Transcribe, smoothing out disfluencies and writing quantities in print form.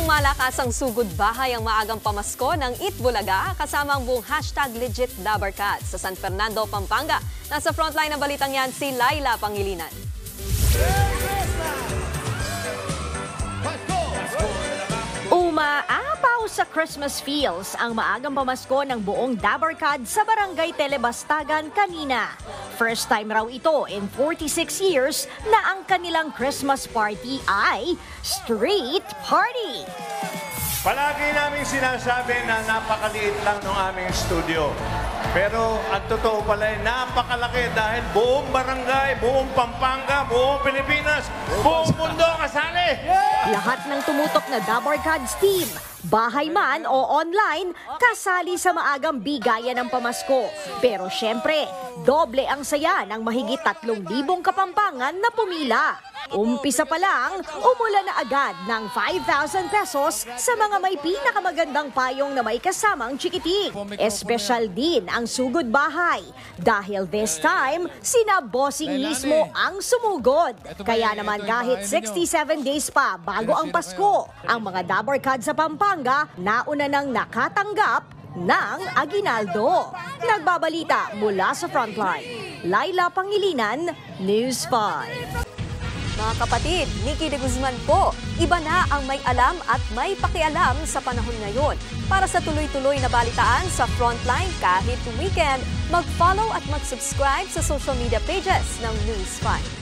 Mukhang malakas ang sugod bahay ang maagang pamasko ng Eat Bulaga kasama ang buong #LegitDabarCat sa San Fernando, Pampanga. Nasa frontline ng balitang yan si Laila Pangilinan. Umaapaw sa Christmas feels ang maagang pamasko ng buong Dabarcad sa Barangay Telebastagan kanina. First time raw ito in 46 years na ang kanilang Christmas party ay street party. Palagi namin sinasabi na napakaliit lang ng aming studio. Pero ang totoo pala ay napakalaki dahil buong barangay, buong Pampanga, buong Pilipinas, buong mundo kasali! Lahat ng tumutok na Dabarcad's team, bahay man o online, kasali sa maagang bigayan ng pamasko. Pero syempre, doble ang saya ng mahigit 3,000 kapampangan na pumila. Umpisa pa lang, umulan na agad ng 5,000 pesos sa mga may pinakamagandang payong na may kasamang chikiting. Espesyal din ang sugod bahay dahil this time, sina bossing mismo ang sumugod. Kaya naman kahit 67 days pa bago ang Pasko, ang mga Dabarcad sa Pampanga nauna nang nakatanggap ng aginaldo. Nagbabalita mula sa frontline, Laila Pangilinan, News 5. Mga kapatid, Nikki de Guzman po, iba na ang may alam at may pakialam sa panahon ngayon. Para sa tuloy-tuloy na balitaan sa Frontline kahit weekend, mag-follow at mag-subscribe sa social media pages ng News 5.